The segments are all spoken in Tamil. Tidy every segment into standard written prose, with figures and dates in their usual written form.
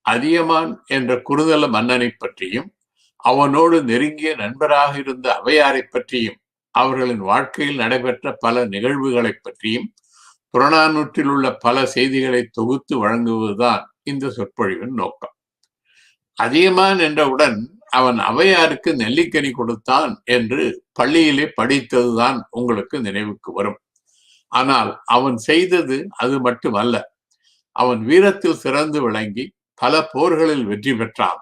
அதியமான் என்ற குறுதல மன்னனை பற்றியும் அவனோடு நெருங்கிய நண்பராக இருந்த அவையாரை பற்றியும் அவர்களின் வாழ்க்கையில் நடைபெற்ற பல நிகழ்வுகளை பற்றியும் புறநானூற்றில் உள்ள பல செய்திகளை தொகுத்து வழங்குவதுதான் இந்த சொற்பொழிவின் நோக்கம். அதியமான் என்றவுடன் அவன் அவையாருக்கு நெல்லிக்கனி கொடுத்தான் என்று பள்ளியிலே படித்ததுதான் உங்களுக்கு நினைவுக்கு வரும். ஆனால் அவன் செய்தது அது மட்டுமல்ல. அவன் வீரத்தில் சிறந்து விளங்கி பல போர்களில் வெற்றி பெற்றான்.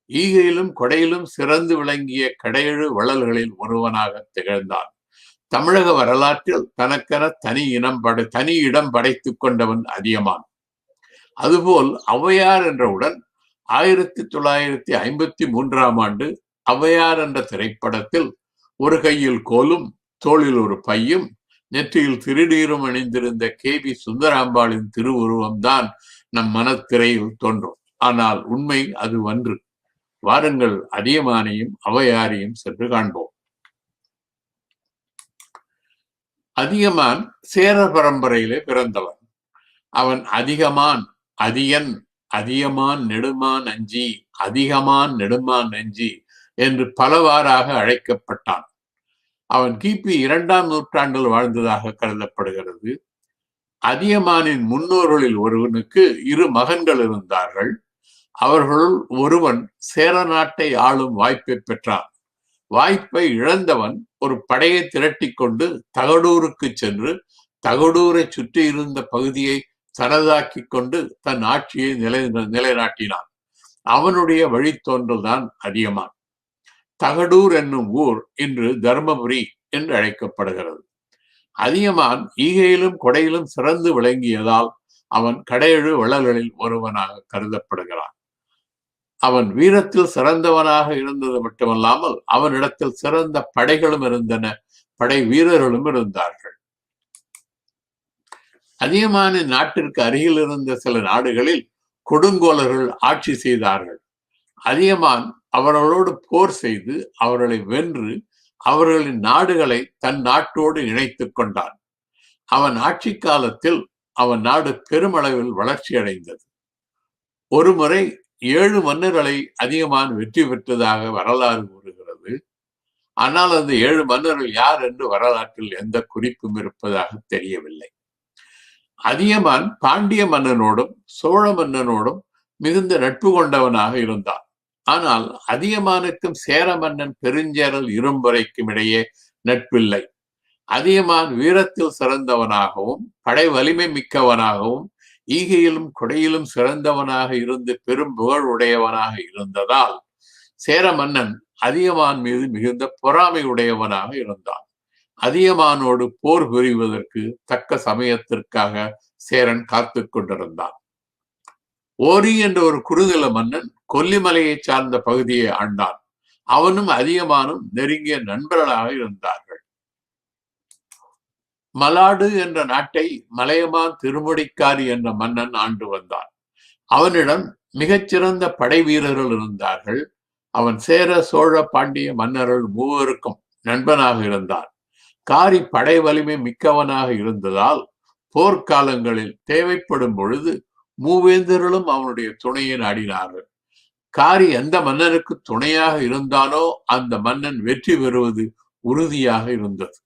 ஈகையிலும் கொடையிலும் சிறந்து விளங்கிய கடையெழு வள்ளல்களில் ஒருவனாக திகழ்ந்தான். தமிழக வரலாற்றில் தனக்கென தனி இடம் படைத்துக் கொண்டவன் அதியமான். அதுபோல் ஔவையார் என்றவுடன் 1953 ஆண்டு ஔவையார் என்ற திரைப்படத்தில் ஒரு கையில் கோலும் தோளில் ஒரு பையும் நெற்றியில் திருநீரும் அணிந்திருந்த KV சுந்தராம்பாளின் திருவுருவம்தான் நம் மனத்திரையில் தோன்றும். ஆனால் உண்மை அது ஒன்று. வாருங்கள் அதியமானையும் ஔவையாரையும் சென்று காண்போம். அதியமான் சேரர் பரம்பரையிலே பிறந்தவன். அவன் அதிகமான், அதியன், அதியமான் நெடுமான் அஞ்சி, அதிகமான் நெடுமான் அஞ்சி என்று பலவாறாக அழைக்கப்பட்டான். அவன் கிபி 2ஆம் நூற்றாண்டில் வாழ்ந்ததாக கருதப்படுகிறது. அதியமானின் முன்னோர்களில் ஒருவனுக்கு 2 மகன்கள் இருந்தார்கள். அவர்களுள் ஒருவன் சேர நாட்டை ஆளும் வாய்ப்பை பெற்றான். வாய்ப்பை இழந்தவன் ஒரு படையை திரட்டி கொண்டு தகடூருக்கு சென்று தகடூரை சுற்றி இருந்த பகுதியை தனதாக்கி கொண்டு தன் ஆட்சியை நிலைநாட்டினான். அவனுடைய வழித்தோன்றல்தான் அதியமான். தகடூர் என்னும் ஊர் இன்று தர்மபுரி என்று அழைக்கப்படுகிறது. அதியமான் ஈகையிலும் கொடையிலும் சிறந்து விளங்கியதால் அவன் கடையெழு வள்ளல்களில் ஒருவனாக கருதப்படுகிறான். அவன் வீரத்தில் சிறந்தவனாக இருந்தது மட்டுமல்லாமல் அவனிடத்தில் சிறந்த படைகளும் இருந்தன, படை வீரர்களும் இருந்தார்கள். அதியமானின் நாட்டிற்கு அருகில் இருந்த சில நாடுகளில் கொடுங்கோலர்கள் ஆட்சி செய்தார்கள். அதியமான் அவர்களோடு போர் செய்து அவர்களை வென்று அவர்களின் நாடுகளை தன் நாட்டோடு இணைத்துக் கொண்டான். அவன் ஆட்சி காலத்தில் அவன் நாடு பெருமளவில் வளர்ச்சி அடைந்தது. ஒருமுறை 7 மன்னர்களை அதியமான் வெற்றி பெற்றதாக வரலாறு கூறுகிறது. ஆனால் அந்த 7 மன்னர்கள் யார் என்று வரலாற்றில் எந்த குறிப்பும் இருப்பதாக தெரியவில்லை. அதியமான் பாண்டிய மன்னனோடும் சோழ மன்னனோடும் மிகுந்த நட்பு கொண்டவனாக இருந்தான். ஆனால் அதியமானுக்கும் சேர மன்னன் பெருஞ்சேரல் இரும்புரைக்கும் இடையே நட்பில்லை. அதியமான் வீரத்தில் சிறந்தவனாகவும் படை வலிமை மிக்கவனாகவும் ஈகையிலும் கொடையிலும் சிறந்தவனாக இருந்து பெரும் புகழ் உடையவனாக இருந்ததால் சேர மன்னன் அதியமான் மீது மிகுந்த பொறாமை உடையவனாக இருந்தான். அதியமானோடு போர் புரிவதற்கு தக்க சமயத்திற்காக சேரன் காத்து கொண்டிருந்தான். ஓரி என்ற ஒரு குறுநில மன்னன் கொல்லிமலையை சார்ந்த பகுதியை ஆண்டான். அவனும் அதியமானும் நெருங்கிய நண்பர்களாக இருந்தார்கள். மலாடு என்ற நாட்டை மலையமான் திருமுடிக்காரி என்ற மன்னன் ஆண்டு வந்தான். அவனிடம் மிகச்சிறந்த படை வீரர்கள் இருந்தார்கள். அவன் சேர சோழ பாண்டிய மன்னர்கள் மூவருக்கும் நண்பனாக இருந்தான். காரி படை வலிமை மிக்கவனாக இருந்ததால் போர்க்காலங்களில் தேவைப்படும் பொழுது மூவேந்தர்களும் அவனுடைய துணையை நாடினார்கள். காரி எந்த மன்னனுக்கு துணையாக இருந்தானோ அந்த மன்னன் வெற்றி பெறுவது உறுதியாக இருந்தது.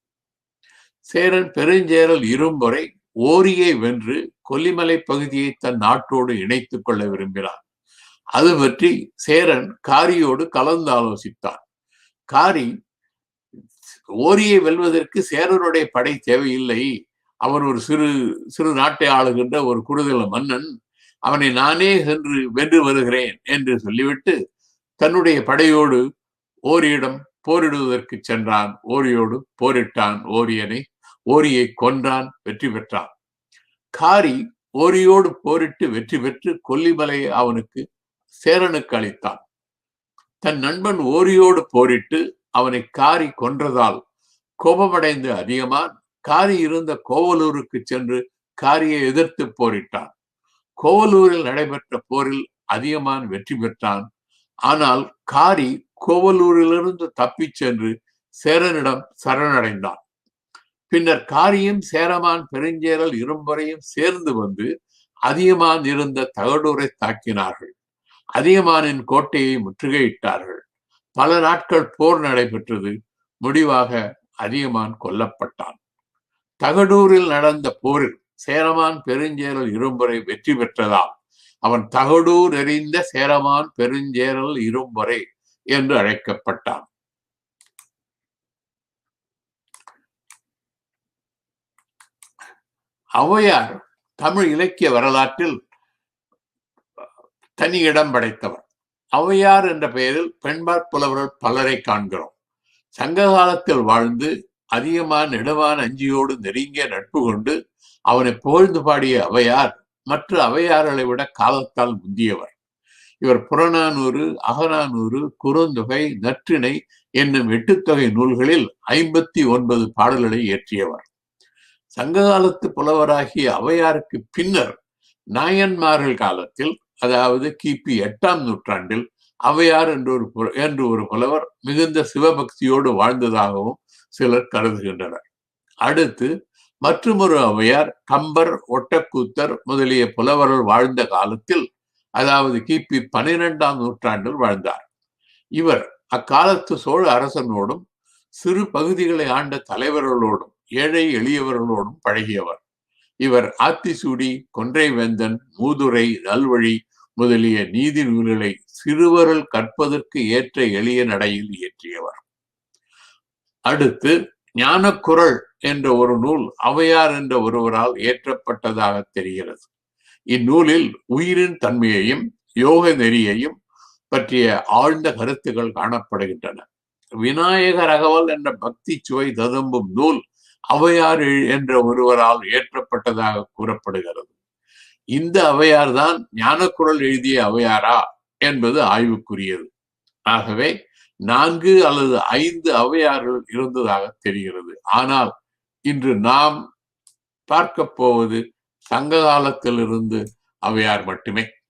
சேரன் பெருஞ்சேரல் இரும்புரை ஓரியை வென்று கொல்லிமலை பகுதியை தன் நாட்டோடு இணைத்துக் கொள்ள விரும்பினான். அது பற்றி சேரன் காரியோடு கலந்து ஆலோசித்தான். காரி ஓரியை வெல்வதற்கு சேரனுடைய படை தேவையில்லை, அவன் ஒரு சிறு நாட்டை ஆளுகின்ற ஒரு குறுதல மன்னன், அவனை நானே சென்று வென்று வருகிறேன் என்று சொல்லிவிட்டு தன்னுடைய படையோடு ஓரியிடம் போரிடுவதற்கு சென்றான். ஓரியோடு போரிட்டான். ஓரியை கொன்றான், வெற்றி பெற்றான். காரி ஓரியோடு போரிட்டு வெற்றி பெற்று கொல்லிமலையை அவனுக்கு சேரனுக்கு அளித்தான். தன் நண்பன் ஓரியோடு போரிட்டு அவனை காரி கொன்றதால் கோபமடைந்த அதியமான் காரி இருந்த கோவலூருக்கு சென்று காரியை எதிர்த்து போரிட்டான். கோவலூரில் நடைபெற்ற போரில் அதியமான் வெற்றி பெற்றான். ஆனால் காரி கோவலூரிலிருந்து தப்பிச் சென்று சேரனிடம் சரணடைந்தான். பின்னர் காரியும் சேரமான் பெருஞ்சேரல் இரும்புரையும் சேர்ந்து வந்து அதியமான் இருந்த தகடூரை தாக்கினார்கள். அதியமானின் கோட்டையை முற்றுகையிட்டார்கள். பல நாட்கள் போர் நடைபெற்றது. முடிவாக அதியமான் கொல்லப்பட்டான். தகடூரில் நடந்த போரில் சேரமான் பெருஞ்சேரல் இரும்பொறை வெற்றி பெற்றதால் அவன் தகடூர் எறிந்த சேரமான் பெருஞ்சேரல் இரும்பொறை என்று அழைக்கப்பட்டான். ஔவையார் தமிழ் இலக்கிய வரலாற்றில் தனி இடம் படைத்தவர். ஔவையார் என்ற பெயரில் பெண்பாற் புலவர்கள் பலரை காண்கிறோம். சங்க காலத்தில் வாழ்ந்து அதிகமான நெடுவான் அஞ்சியோடு நெருங்கிய நட்பு கொண்டு அவனை புகழ்ந்து பாடிய ஔவையார் மற்ற ஔவையார்களை விட காலத்தால் முந்தியவர். இவர் புறநானூறு, அகநானூறு, குறுந்தொகை, நற்றிணை என்னும் 8 தொகை நூல்களில் 59 பாடல்களை இயற்றியவர். சங்ககாலத்து புலவராகிய ஔவையாருக்கு பின்னர் நாயன்மார்கள் காலத்தில், அதாவது கிபி 8ஆம் நூற்றாண்டில் ஔவையார் என்று ஒரு புலவர் மிகுந்த சிவபக்தியோடு வாழ்ந்ததாகவும் சிலர் கருதுகின்றனர். அடுத்து மற்றொரு ஔவையார் கம்பர், ஒட்டக்கூத்தர் முதலிய புலவர்கள் வாழ்ந்த காலத்தில், அதாவது கிபி 12ஆம் நூற்றாண்டில் வாழ்ந்தார். இவர் அக்காலத்து சோழ அரசனோடும் சிறு பகுதிகளை ஆண்ட தலைவர்களோடும் ஏழை எளியவர்களோடும் பழகியவர். இவர் ஆத்திசூடி, கொன்றைவேந்தன், மூதுரை, நல்வழி முதலிய நீதி நூல்களை சிறுவர்கள் கற்பதற்கு ஏற்ற எளிய நடையில் இயற்றியவர். அடுத்து ஞானக்குறள் என்ற ஒரு நூல் ஔவையார் என்ற ஒருவரால் இயற்றப்பட்டதாக தெரிகிறது. இந்நூலில் உயிரின் தன்மையையும் யோக நெறியையும் பற்றிய ஆழ்ந்த கருத்துக்கள் காணப்படுகின்றன. விநாயகர் அகவல் என்ற பக்தி சுவை ததும்பும் நூல் ஔவையார் என்ற ஒருவரால் இயற்றப்பட்டதாக கூறப்படுகிறது. இந்த ஔவையார் தான் ஞானக்குறள் எழுதிய ஔவையாரா என்பது ஆய்வுக்குரியது. ஆகவே 4 அல்லது 5 ஔவையார்கள் இருந்ததாக தெரிகிறது. ஆனால் இன்று நாம் பார்க்க போவது சங்க காலத்திலிருந்து ஔவையார் மட்டுமே.